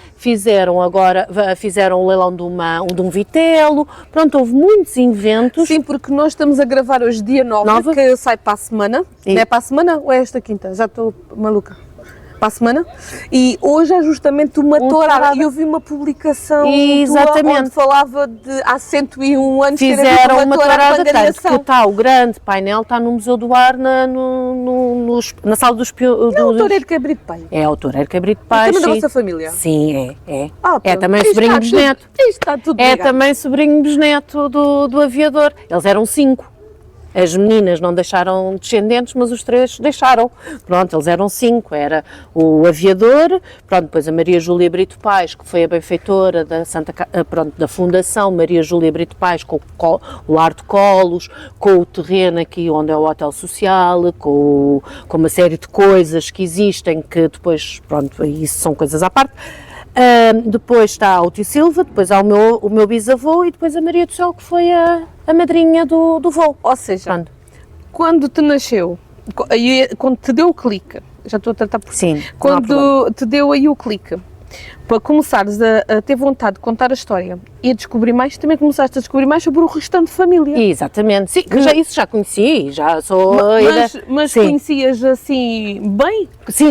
fizeram um leilão de um vitelo, pronto, houve muitos eventos. Sim, porque nós estamos a gravar hoje dia 9, que sai para a semana. E- Não é para a semana ou é esta quinta? Já estou maluca. Para a semana. E hoje é justamente uma tourada. tourada. E eu vi uma publicação Exatamente. tua onde falava de há 101 anos ter havido Fizeram uma tourada tourada, de tanto que angariação. está o grande painel, está no Museu do Ar, na sala dos Não, o toureiro que é Brito Pai. É o toureiro Cabrito É Pais. também da sim. vossa família. Sim, é. Ah, É pronto. também Isto sobrinho está bisneto. tudo- Isto está tudo É ligado. também sobrinho bisneto do aviador. Eles eram 5. As meninas não deixaram descendentes, mas os 3 deixaram. Pronto, eles eram 5. Era o aviador, pronto, depois a Maria Júlia Brito Pais, que foi a benfeitora da Fundação Maria Júlia Brito Pais, com o lar de Colos, com o terreno aqui onde é o Hotel Social, com uma série de coisas que existem, que depois, pronto, isso são coisas à parte. Depois está o tio Silva, depois há o meu bisavô e depois a Maria do Céu, que foi a madrinha do voo. Ou seja, Pronto. quando te nasceu, quando te deu o clique, já estou a tratar por Sim, não há problema. quando te deu aí o clique, para começares a ter vontade de contar a história e a descobrir mais, também começaste a descobrir mais sobre o restante de família. Exatamente, sim, que isso já conheci, já sou... Mas sim. conhecias assim bem? Sim,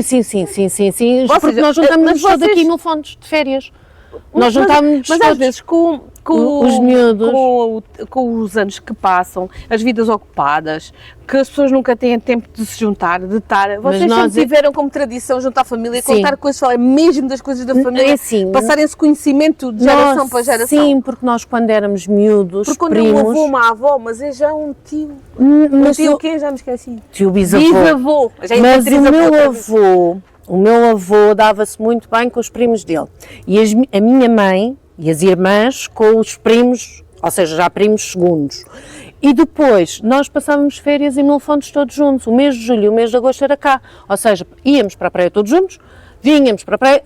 Ou porque seja, nós juntámos-nos mas todos vocês- aqui em Milfontes, de férias. Nós juntámos-nos mas às todos. vezes Os miúdos. com os anos que passam, as vidas ocupadas, que as pessoas nunca têm tempo de se juntar, de estar. Vocês nós sempre tiveram como tradição juntar a família, Sim. contar coisas, falar mesmo das coisas da família, É assim, passarem-se conhecimento de geração Nós, para geração. Sim, porque nós quando éramos miúdos, Porque quando primos... é um avô, uma avó, mas é já um tio. mas tio o o quê? Já me esqueci. tio bisavô. Bisavô. Já Mas encontrei o meu avô dava-se muito bem com os primos dele. E a minha mãe e as irmãs com os primos, ou seja, já primos segundos. E depois, nós passávamos férias em Milfontes todos juntos. O mês de julho e o mês de agosto era cá. Ou seja, íamos para a praia todos juntos, vínhamos para a praia,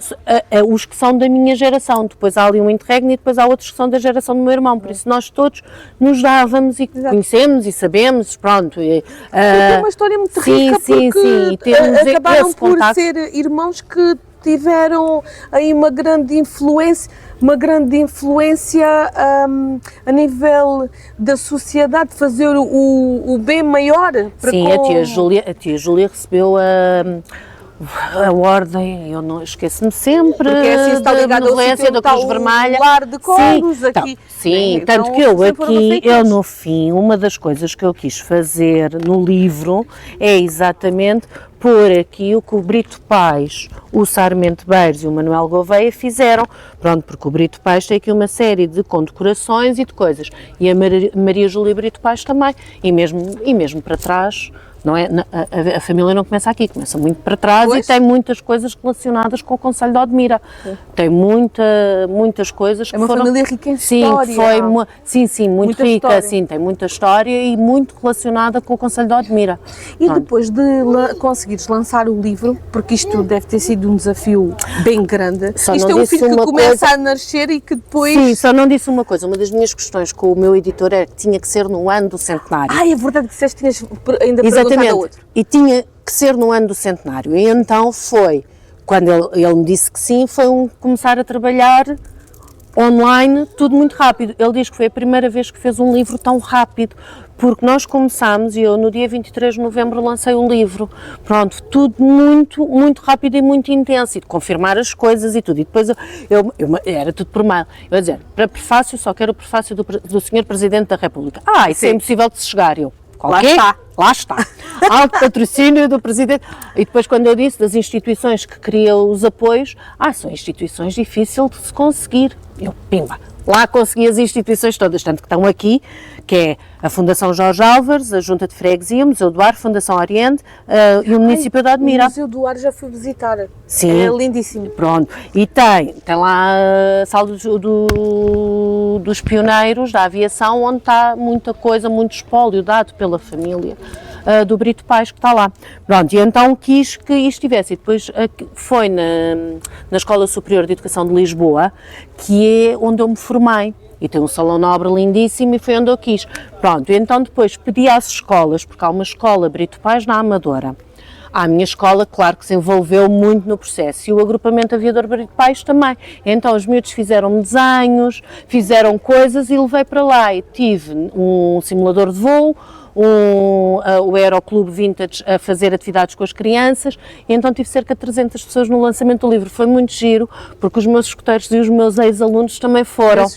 os que são da minha geração. Depois há ali um interregno e depois há outros que são da geração do meu irmão. Por isso nós todos nos dávamos e conhecemos e sabemos, pronto. É uma história muito sim, rica sim, porque sim. E temos acabaram esse por contacto. ser irmãos que tiveram aí uma grande influência a nível da sociedade, fazer o bem maior. Para Sim, a tia Júlia recebeu a ordem, eu não esqueço-me sempre, Porque assim está da ligado ao benevolência sítio da onde Cruz está o Vermelha. lar de Colos, sim, aqui. Sim, Então, tanto que eu sempre foram aqui, benfeitores. no fim, uma das coisas que eu quis fazer no livro é exatamente pôr aqui o que o Brito Pais, o Sarmento Beiros e o Manuel Gouveia fizeram, pronto, porque o Brito Pais tem aqui uma série de condecorações e de coisas, e a Maria Júlia Brito Pais também, e mesmo para trás, não é? A família não começa aqui, começa muito para trás. Pois. E tem muitas coisas relacionadas com o Concelho de Odmira. Tem muitas coisas que É uma foram... família rica em sim, história. foi muito Muita rica, história. sim, tem muita história e muito relacionada com o Concelho de Odmira. E Pronto. depois de conseguires lançar o livro, porque isto deve ter sido um desafio bem grande, Só isto não é um disse filho que uma começa coisa- a nascer e que depois... Sim, só não disse uma coisa, uma das minhas questões com o meu editor era que tinha que ser no ano do centenário. Ai, é verdade que disseste que tinhas ainda perguntado a Exatamente, outro. e tinha que ser no ano do centenário. E então foi, quando ele me disse que sim, foi começar a trabalhar online, tudo muito rápido. Ele diz que foi a primeira vez que fez um livro tão rápido, porque nós começámos e eu no dia 23 de novembro lancei um livro. Pronto, tudo muito rápido e muito intenso, e de confirmar as coisas e tudo. E depois era tudo por mail. Eu ia dizer, para prefácio, só quero o prefácio do Sr. Presidente da República. Isso é Sim. impossível de se chegar. Eu, Lá está. Lá está. Alto patrocínio do Presidente. E depois, quando eu disse das instituições que criam os apoios, são instituições difíceis de se conseguir. Eu, pimba, lá consegui as instituições todas, tanto que estão aqui, que é a Fundação Jorge Álvares, a Junta de Freguesia, o Museu do Ar, Fundação Oriente e o Município de O Odmira. Museu do Ar já fui visitar. Sim. É lindíssimo. Pronto, e tem lá a sala dos pioneiros da aviação, onde está muita coisa, muito espólio dado pela família. do Brito Pais que está lá. Pronto, e então quis que isto tivesse. E depois foi na Escola Superior de Educação de Lisboa, que é onde eu me formei. E tem um salão nobre lindíssimo e foi onde eu quis. Pronto, e então depois pedi às escolas, porque há uma escola Brito Pais na Amadora. A minha escola, claro que se envolveu muito no processo, e o agrupamento Aviador Brito Pais também. Então os miúdos fizeram desenhos, fizeram coisas e levei para lá. E tive um simulador de voo, o Aeroclube Vintage a fazer atividades com as crianças, e então tive cerca de 300 pessoas no lançamento do livro. Foi muito giro, porque os meus escuteiros e os meus ex-alunos também foram.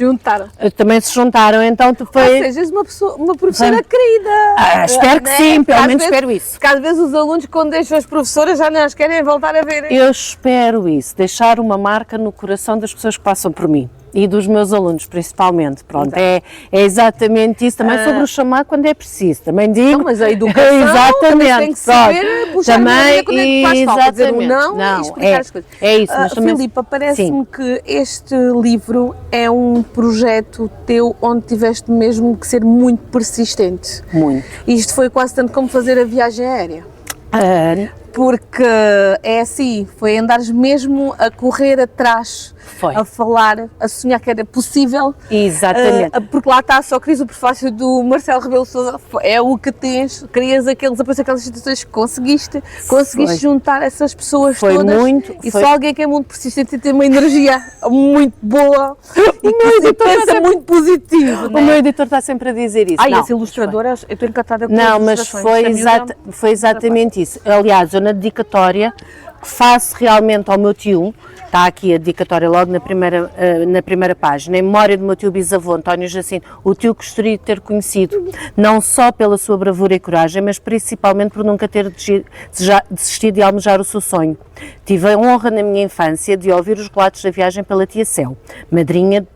Também se juntaram, então foi... Ou seja, és uma professora querida. Espero que sim, pelo menos espero isso. Porque às vezes os alunos, quando deixam as professoras, já não as querem voltar a ver. Eu espero isso, deixar uma marca no coração das pessoas que passam por mim. E dos meus alunos, principalmente. Pronto, é exatamente isso. Também sobre o chamar quando é preciso. Também digo. Não, mas a educação exatamente, tem que saber puxar também, quando é que faz falta, dizer um não e explicar as coisas. É isso. Mas também... Filipa, parece-me que este livro é um projeto teu onde tiveste mesmo que ser muito persistente. Muito. Isto foi quase tanto como fazer a viagem aérea. Porque é assim, foi andares mesmo a correr atrás, a falar, a sonhar que era possível. Exatamente. Porque lá está, só querias o prefácio do Marcelo Rebelo de Sousa, é o que tens, querias aquelas situações que conseguiste juntar essas pessoas todas. Só alguém que é muito persistente e tem uma energia muito boa e que pensa muito positivo. O meu editor está sempre a dizer isso. Essa ilustradora, eu estou encantada com não, mas foi exatamente isso. Aliás, eu na dedicatória que faço realmente ao meu tio, está aqui a dedicatória logo na primeira página, em memória do meu tio bisavô, António Jacinto, o tio que gostaria de ter conhecido, não só pela sua bravura e coragem, mas principalmente por nunca ter desistido de almejar o seu sonho. Tive a honra na minha infância de ouvir os relatos da viagem pela tia Céu, madrinha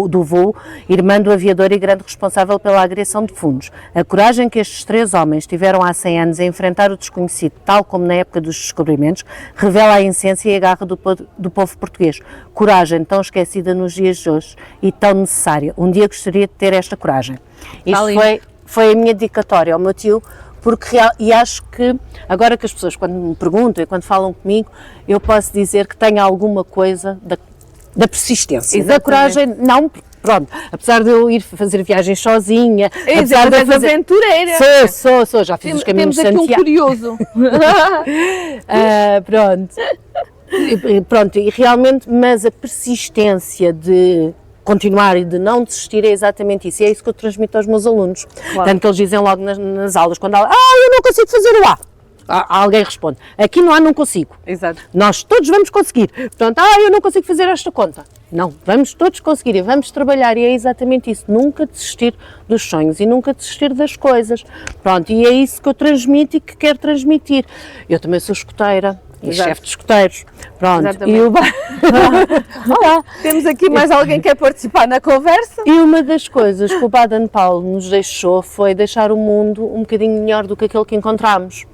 do voo, irmã do aviador e grande responsável pela agregação de fundos. A coragem que estes 3 homens tiveram há 100 anos a enfrentar o desconhecido, tal como na época dos descobrimentos, revela a essência e a garra do povo português. Coragem tão esquecida nos dias de hoje e tão necessária. Um dia gostaria de ter esta coragem. Isto foi a minha dedicatória ao meu tio, e acho que, agora que as pessoas quando me perguntam e quando falam comigo, eu posso dizer que tenho alguma coisa da persistência. Exatamente. Da coragem, não, pronto, apesar de eu ir fazer viagens sozinha, apesar de fazer aventureira. Sou, já fiz os caminhos de Santiago. Temos aqui um curioso. Pronto, e realmente, mas a persistência de continuar e de não desistir é exatamente isso, e é isso que eu transmito aos meus alunos. Claro. Tanto que eles dizem logo nas aulas, quando eu não consigo fazer o A. Alguém responde, aqui no A não consigo. Exato. Nós todos vamos conseguir. Portanto, eu não consigo fazer esta conta. Não, vamos todos conseguir e vamos trabalhar, e é exatamente isso, nunca desistir dos sonhos e nunca desistir das coisas. Pronto, e é isso que eu transmito e que quero transmitir. Eu também sou escoteira. E chefe de escoteiros. Pronto. E Olá, temos aqui mais alguém que quer participar na conversa. E uma das coisas que o Baden Powell nos deixou foi deixar o mundo um bocadinho melhor do que aquele que encontramos.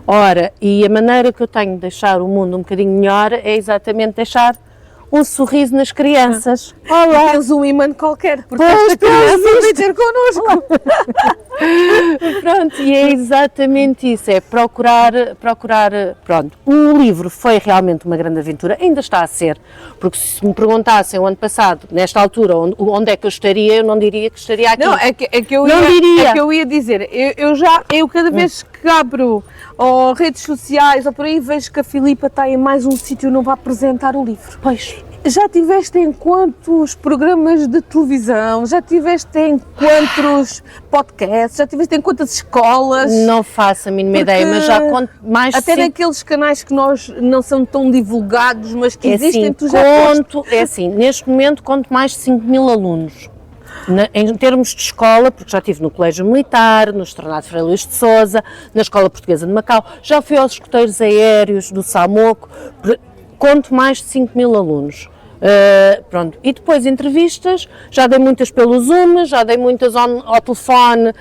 Ora, e a maneira que eu tenho de deixar o mundo um bocadinho melhor é exatamente deixar um sorriso nas crianças. Olá! Tens um imã qualquer, porque esta criança vem ter connosco. Pronto, e é exatamente isso, é procurar, pronto. O livro foi realmente uma grande aventura, ainda está a ser, porque se me perguntassem o ano passado, nesta altura, onde é que eu estaria, eu não diria que estaria aqui. Não, é que eu ia dizer, eu cada vez que abro ou redes sociais ou por aí, vejo que a Filipa está em mais um sítio e não vai apresentar o livro. Pois. Já tiveste em quantos programas de televisão? Já tiveste em quantos podcasts? Já tiveste em quantas escolas? Não faço a mínima ideia, mas já conto mais de até naqueles canais que nós não são tão divulgados, mas que existem, assim, tu já É assim, neste momento conto mais de 5.000 alunos. Em termos de escola, porque já estive no Colégio Militar, no Externato Frei Luís de Sousa, na Escola Portuguesa de Macau, já fui aos escoteiros aéreos do Samoco, conto mais de 5.000 alunos. Pronto. E depois entrevistas, já dei muitas pelo Zoom, já dei muitas ao telefone,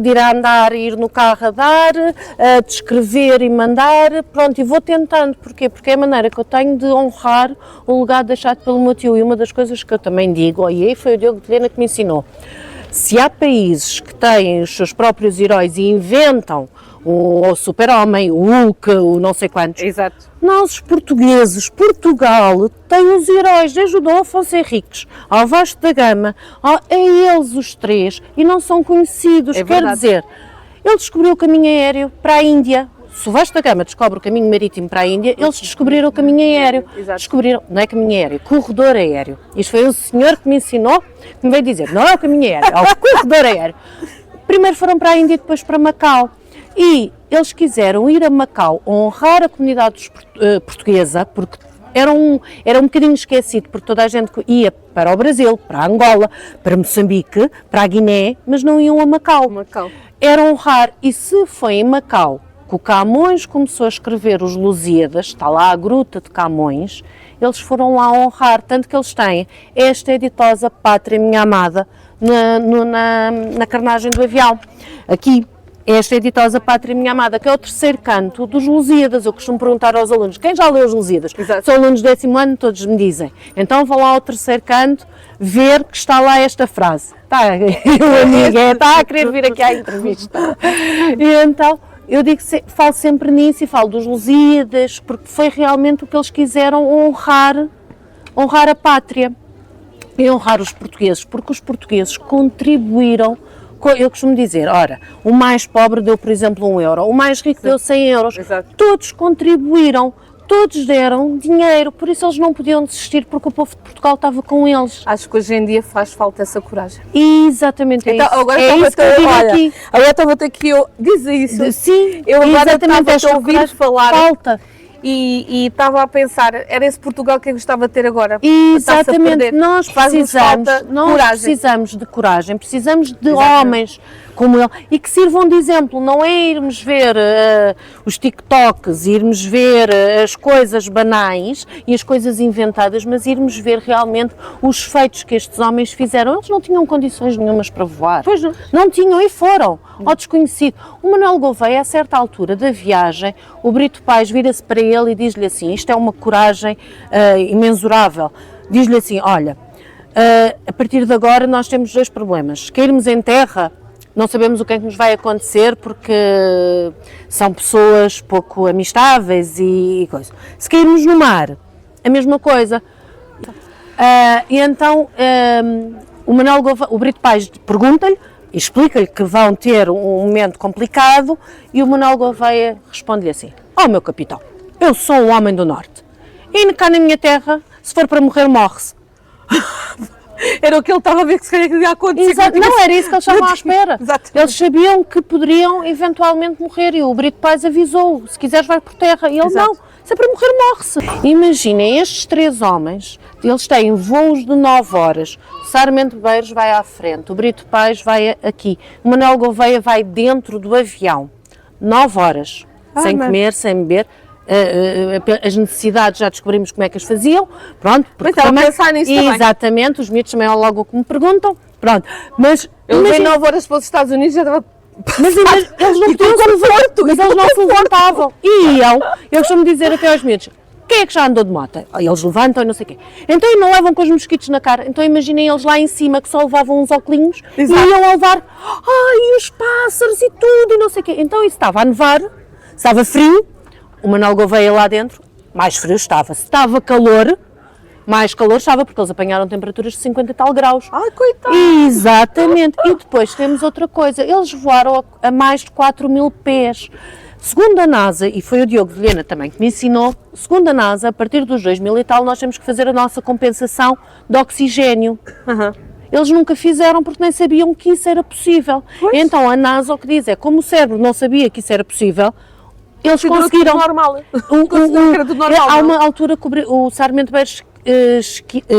de ir a andar e ir no carro a dar, de escrever e mandar, pronto, e vou tentando. Porquê? Porque é a maneira que eu tenho de honrar o legado deixado pelo meu tio. E uma das coisas que eu também digo, e aí foi o Diogo de Vilhena que me ensinou, se há países que têm os seus próprios heróis e inventam o super-homem, o Hulk, o não sei quantos. Exato. Nós, os portugueses, Portugal tem os heróis, desde o Dom Afonso Henriques ao Vasco da Gama, a eles os três, e não são conhecidos. É Quer verdade. dizer, ele descobriu o caminho aéreo para a Índia. Se o Vasco da Gama descobre o caminho marítimo para a Índia, eles descobriram o caminho aéreo. Exato. Descobriram, não é caminho aéreo, corredor aéreo. Isto foi o senhor que me ensinou, que me veio dizer, não é o caminho aéreo, é o corredor aéreo. Primeiro foram para a Índia e depois para Macau. E eles quiseram ir a Macau honrar a comunidade portuguesa, porque era um bocadinho esquecido, porque toda a gente ia para o Brasil, para a Angola, para Moçambique, para a Guiné, mas não iam a Macau. Macau. Era honrar, e se foi em Macau que o Camões começou a escrever os Lusíadas, está lá a Gruta de Camões, eles foram lá honrar, tanto que eles têm esta é ditosa Pátria Minha Amada na carnagem do avião. Aqui, esta é a ditosa Pátria Minha Amada, que é o terceiro canto dos Lusíadas. Eu costumo perguntar aos alunos, quem já leu os Lusíadas? Exato. São alunos do 10º ano, todos me dizem. Então vão lá ao terceiro canto, ver que está lá esta frase. Tá, o amigo está a querer vir aqui à entrevista. E então, eu digo, falo sempre nisso e falo dos Lusíadas, porque foi realmente o que eles quiseram honrar a pátria e honrar os portugueses, porque os portugueses contribuíram. Eu costumo dizer, ora, o mais pobre deu, por exemplo, 1 euro, o mais rico deu 100 euros, Exato. todos contribuíram, todos deram dinheiro, por isso eles não podiam desistir, porque o povo de Portugal estava com eles. Acho que hoje em dia faz falta essa coragem. Exatamente, é Então, isso. agora É isso que eu digo aqui. Agora estava-te aqui, diz isso. Sim, Eu agora exatamente, estava a ouvir coragem falar falta. e estava a pensar, era esse Portugal que eu gostava de ter agora. Está-se a Exatamente, perder. nós Faz-nos falta coragem. precisamos de coragem, precisamos de homens como ele e que sirvam de exemplo, não é irmos ver os TikToks, irmos ver as coisas banais e as coisas inventadas, mas irmos ver realmente os feitos que estes homens fizeram. Eles não tinham condições nenhumas para voar. Pois não. Não tinham e foram ao desconhecido. O Manuel Gouveia, a certa altura da viagem, o Brito Pais vira-se para ele e diz-lhe assim, isto é uma coragem imensurável, diz-lhe assim, olha, a partir de agora nós temos 2 problemas, cairmos em terra, não sabemos o que é que nos vai acontecer porque são pessoas pouco amistáveis e coisa. Se cairmos no mar, a mesma coisa. E então o Brito Pais pergunta-lhe, explica-lhe que vão ter um momento complicado e o Manuel Gouveia responde-lhe assim, meu capitão, eu sou um homem do Norte e cá na minha terra, se for para morrer, morre-se. Era o que ele estava a ver que se calhar ia acontecer. Exato. Não era isso que eles estavam à espera. Exatamente. Eles sabiam que poderiam eventualmente morrer e o Brito Pais avisou, se quiseres vai por terra. E ele Exato. não, se é para morrer morre-se. Imaginem, estes 3 homens, eles têm voos de 9 horas, o Sarmento Beiros vai à frente, o Brito Pais vai aqui, o Manuel Gouveia vai dentro do avião, 9 horas, sem comer, sem beber. As necessidades já descobrimos como é que as faziam, pronto, porque Mas estava a pensar nisso também. exatamente, os miúdos também logo o que me perguntam, pronto, mas Eu levei imagina- 9 horas para os Estados Unidos e já estava... mas eles não podiam se levantar, mas eles não se levantavam, e eu costumo dizer até aos miúdos, quem é que já andou de moto? Eles levantam e não sei o quê, então e não levam com os mosquitos na cara, então imaginem eles lá em cima que só levavam uns óculos e Exato. iam a levar, e os pássaros e tudo e não sei o quê, então isso estava a nevar, estava frio, o Manuel Gouveia lá dentro, mais frio estava. Se estava calor, mais calor estava, porque eles apanharam temperaturas de 50 e tal graus. Ai, coitado. Exatamente. E depois temos outra coisa, eles voaram a mais de 4.000 pés. Segundo a NASA, e foi o Diogo Vilhena também que me ensinou, segundo a NASA, a partir dos 2000 e tal, nós temos que fazer a nossa compensação de oxigênio. Eles nunca fizeram porque nem sabiam que isso era possível. Pois. Então a NASA o que diz é, como o cérebro não sabia que isso era possível, eles Considerou conseguiram. tudo normal. Considerou que era tudo normal, há não? uma altura que o Sarmento Beiros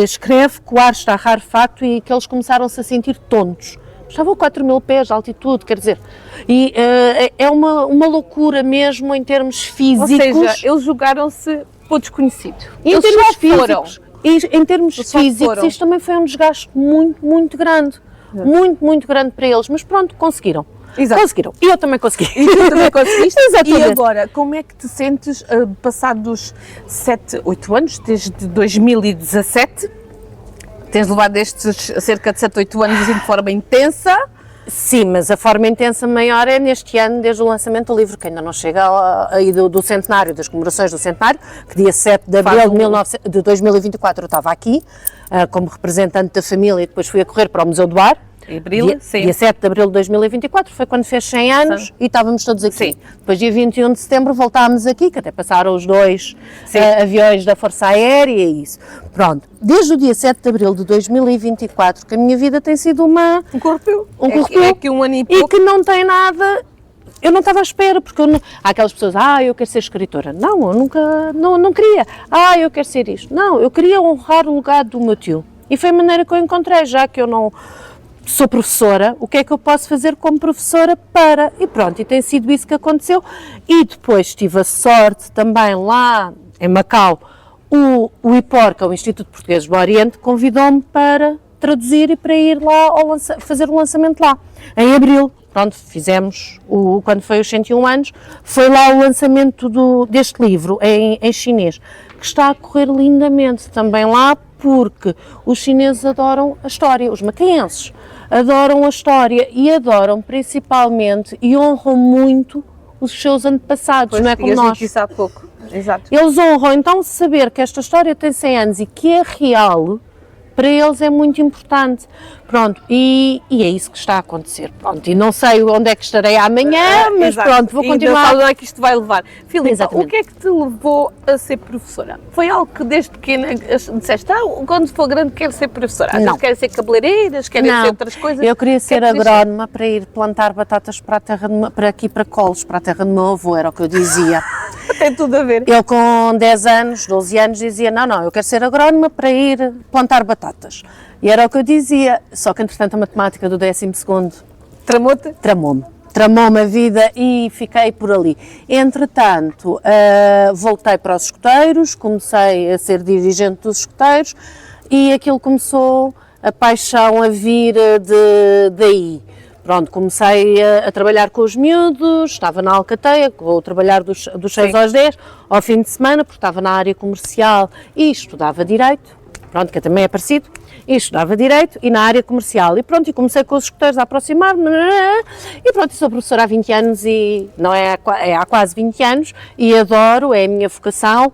escreve que o ar está rarefacto e que eles começaram-se a sentir tontos. Estavam a 4.000 pés de altitude, quer dizer, e é uma loucura mesmo em termos Ou físicos. seja, eles jogaram-se para o desconhecido. E em Eles termos só foram. físicos, em termos Eles só físicos, foram. isto também foi um desgaste muito, muito grande. Muito grande para eles, mas pronto, conseguiram. Exato. Conseguiram. E eu também consegui. E tu também conseguiste? Exatamente. E agora, como é que te sentes, passados 7, 8 anos, desde 2017, tens levado estes cerca de 7, 8 anos assim, de forma intensa, Sim, mas a forma intensa maior é neste ano, desde o lançamento do livro, que ainda não chega aí do centenário, das comemorações do centenário, que dia 7 de abril de 2024 eu estava aqui, como representante da família, e depois fui a correr para o Museu do Ar. Dia 7 de abril de 2024 foi quando fez 100 anos. Sim. E estávamos todos aqui. Sim. Depois, dia 21 de setembro, voltámos aqui, que até passaram os 2 aviões da Força Aérea e isso. Pronto, desde o dia 7 de abril de 2024 que a minha vida tem sido um corpo. É que um ano e pouco. E que não tem nada. Eu não estava à espera, porque há aquelas pessoas, eu quero ser escritora. Não, eu nunca, não queria. Eu quero ser isto. Não, eu queria honrar o legado do meu tio. E foi a maneira que eu encontrei, já que eu não sou professora, o que é que eu posso fazer como professora para... E pronto, e tem sido isso que aconteceu. E depois tive a sorte também lá em Macau, o IPOR, que é o Instituto Português do Oriente, convidou-me para traduzir e para ir lá fazer o lançamento lá, em abril. Pronto, fizemos, quando foi os 101 anos, foi lá o lançamento deste livro em chinês, que está a correr lindamente também lá, porque os chineses adoram a história, os macaenses adoram a história e adoram principalmente e honram muito os seus antepassados, pois, não é como nós. Isso há pouco. Exato. Eles honram, então saber que esta história tem 100 anos e que é real, para eles é muito importante. Pronto, e é isso que está a acontecer. Pronto, e não sei onde é que estarei amanhã, mas exato. Pronto, vou continuar. Onde é que isto vai levar. Filipa, o que é que te levou a ser professora? Foi algo que desde pequena disseste, quando for grande quero ser professora? Às vezes querem ser cabeleireiras, querem ser outras coisas? Eu queria ser agrónoma para ir plantar batatas para a terra para aqui para Colos, para a terra do meu avô, era o que eu dizia. Tem tudo a ver. Eu com 10 anos, 12 anos dizia, não, eu quero ser agrónoma para ir plantar batatas. E era o que eu dizia, só que entretanto a matemática do 12º tramou-te? Tramou-me a vida e fiquei por ali. Entretanto, voltei para os escoteiros, comecei a ser dirigente dos escoteiros e aquilo começou, a paixão a vir daí. Pronto, comecei a trabalhar com os miúdos, estava na Alcateia, vou trabalhar dos 6 aos 10, ao fim de semana, porque estava na área comercial e estudava Direito, pronto, que também é parecido, e estudava Direito e na área comercial. E pronto, e comecei com os escuteiros a aproximar-me, e pronto, sou professora há 20 anos e não é há quase 20 anos e adoro, é a minha vocação.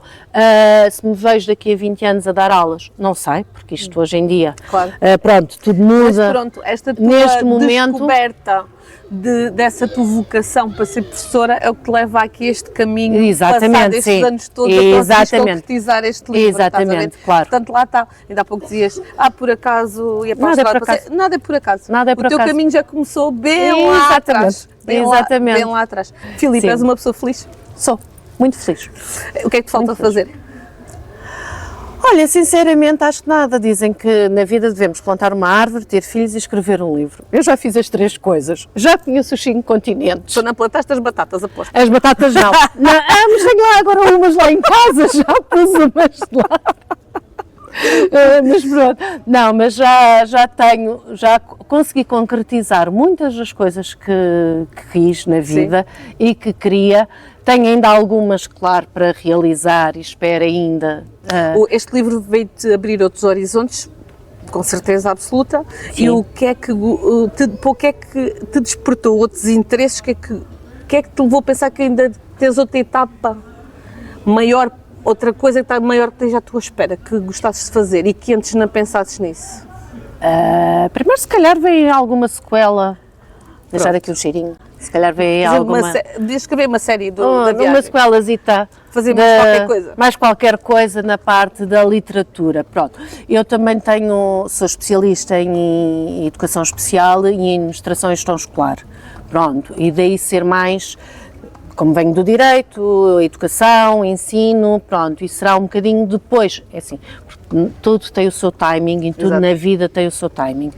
Se me vejo daqui a 20 anos a dar aulas, não sei, porque isto hoje em dia, claro. Pronto, tudo muda. Mas pronto, esta tua neste momento, descoberta dessa tua vocação para ser professora é o que te leva aqui este caminho, exatamente, passado estes anos todos, a conseguir concretizar este livro. Exatamente, claro. Portanto, lá está, ainda há pouco dizias, por acaso, e nada é por acaso. Nada é por acaso. Nada é por o teu acaso. caminho já começou bem lá atrás. Bem lá atrás. Filipe, és uma pessoa feliz? Sou, muito feliz. O que é que te falta fazer? Olha, sinceramente acho que nada. Dizem que na vida devemos plantar uma árvore, ter filhos e escrever um livro. Eu já fiz as 3 coisas. Já conheço os 5 continentes. Tu não plantaste as batatas, aposto. As batatas não. Mas tenho lá agora umas lá em casa, já pus umas lá. Mas pronto, não, mas já consegui concretizar muitas das coisas que quis na vida. Sim. E que queria. Tenho ainda algumas, claro, para realizar e espero ainda. Este livro veio-te abrir outros horizontes, com certeza absoluta. Sim. E o que é que te despertou outros interesses? O que é que te levou a pensar que ainda tens outra etapa maior, outra coisa que está maior que esteja à tua espera, que gostasses de fazer e que antes não pensasses nisso? Primeiro, se calhar, veio alguma sequela. Deixar aqui um cheirinho. Se calhar veio alguma... Escrever uma série da viagem. Uma sequelazita. Fazer mais qualquer coisa. Mais qualquer coisa na parte da literatura. Pronto. Eu também sou especialista em educação especial e em administração e gestão escolar. Pronto. E daí ser mais... Como venho do direito, educação, ensino, pronto, e será um bocadinho depois, é assim, tudo tem o seu timing e tudo Exato. Na vida tem o seu timing.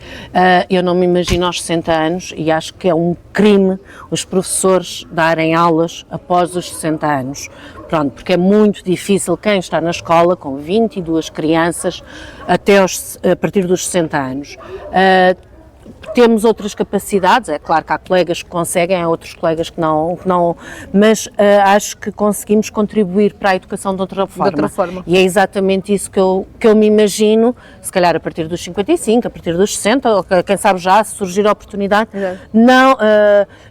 Eu não me imagino aos 60 anos e acho que é um crime os professores darem aulas após os 60 anos, pronto, porque é muito difícil quem está na escola com 22 crianças a partir dos 60 anos. temos outras capacidades, é claro que há colegas que conseguem, há outros colegas que não, mas acho que conseguimos contribuir para a educação de outra forma. E é exatamente isso que eu me imagino, se calhar a partir dos 55, a partir dos 60, ou quem sabe já, se surgir a oportunidade. Não,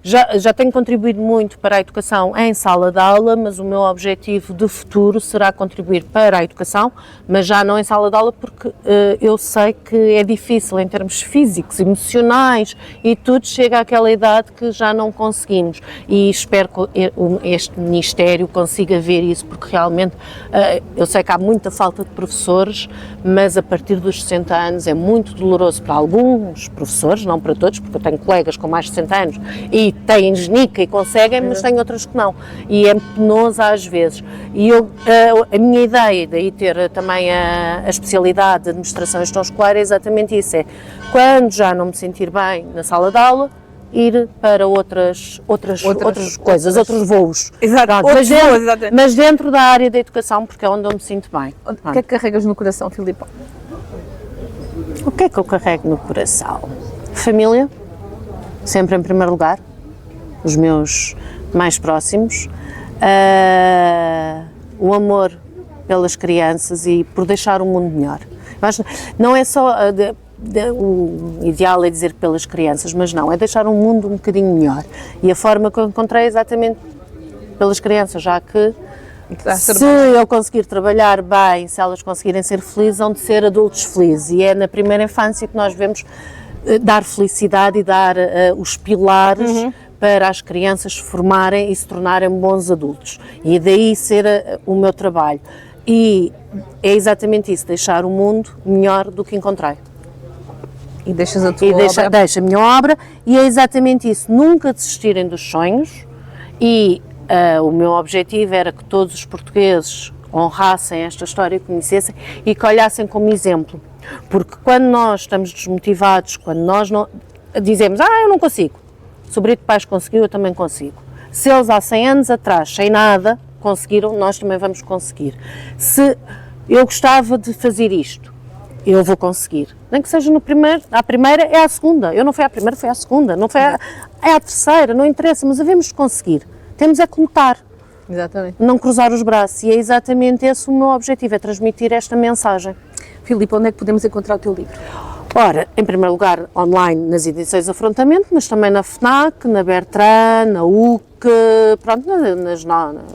já tenho contribuído muito para a educação em sala de aula, mas o meu objetivo de futuro será contribuir para a educação, mas já não em sala de aula, porque eu sei que é difícil em termos físicos, emocionais e tudo, chega àquela idade que já não conseguimos, e espero que este Ministério consiga ver isso, porque realmente eu sei que há muita falta de professores, mas a partir dos 60 anos é muito doloroso para alguns professores, não para todos, porque eu tenho colegas com mais de 60 anos e têm genica e conseguem, mas tenho outras que não, e é penoso às vezes. E a minha ideia, daí ter também a especialidade de administração e gestão escolar, é exatamente isso, é quando já não me sentir bem na sala de aula, ir para outras coisas, outros voos. Exato, mas dentro da área da educação, porque é onde eu me sinto bem. O que é que carregas no coração, Filipa? O que é que eu carrego no coração? Família, sempre em primeiro lugar, os meus mais próximos, o amor pelas crianças e por deixar o mundo melhor. Mas não é só o ideal é dizer pelas crianças, mas não, é deixar um mundo um bocadinho melhor. E a forma que eu encontrei é exatamente pelas crianças, já que se eu conseguir trabalhar bem, se elas conseguirem ser felizes, vão de ser adultos felizes. E é na primeira infância que nós devemos dar felicidade e dar os pilares para as crianças se formarem e se tornarem bons adultos. E daí ser o meu trabalho. E é exatamente isso, deixar o mundo melhor do que encontrei. E deixas a tua obra? Deixo a minha obra, e é exatamente isso, nunca desistirem dos sonhos, e o meu objetivo era que todos os portugueses honrassem esta história, conhecessem e que olhassem como exemplo, porque quando nós estamos desmotivados, quando nós não dizemos, eu não consigo, se o Brito Paes conseguiu, eu também consigo. Se eles há 100 anos atrás, sem nada, conseguiram, nós também vamos conseguir. Se eu gostava de fazer isto, eu vou conseguir. Nem que seja à primeira é à segunda. Eu não fui à primeira, foi à segunda. Não foi é à terceira, não interessa, mas havemos de conseguir. Temos é que lutar. Exatamente. Não cruzar os braços. E é exatamente esse o meu objetivo, é transmitir esta mensagem. Filipa, onde é que podemos encontrar o teu livro? Ora, em primeiro lugar, online nas edições Afrontamento, mas também na FNAC, na Bertrand, na UC, pronto, nas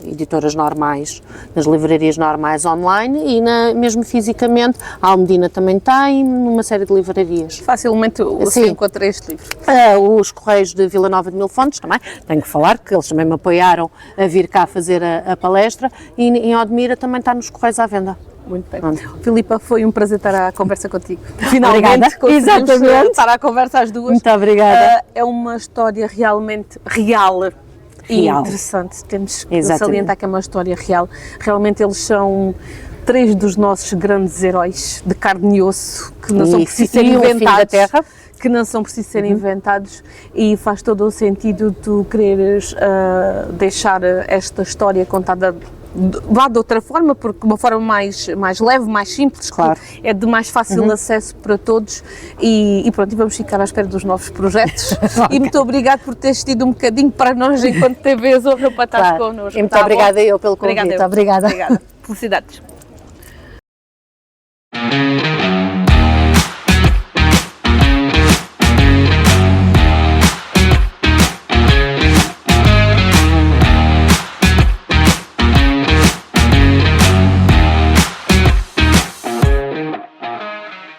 editoras normais, nas livrarias normais online e mesmo fisicamente. A Almedina também tem, numa série de livrarias. Facilmente se encontra este livro. Os Correios de Vila Nova de Mil Fontes também, tenho que falar que eles também me apoiaram a vir cá fazer a palestra, e em Odmira também está nos Correios à venda. Muito bem. Filipa, foi um prazer estar à conversa contigo. Finalmente conseguimos estar à conversa às duas. Muito obrigada. É uma história realmente real. E interessante. Temos que salientar que é uma história real. Realmente eles são 3 dos nossos grandes heróis de carne e osso, que não são precisos ser inventados. Que não são precisos ser inventados, e faz todo o sentido tu quereres deixar esta história contada de outra forma, porque uma forma mais leve, mais simples, claro, é de mais fácil acesso para todos, e pronto, e vamos ficar à espera dos novos projetos. E muito obrigado por teres tido um bocadinho para nós enquanto TVs honra para estar connosco. E muito obrigada eu pelo convite. Obrigada. Felicidades.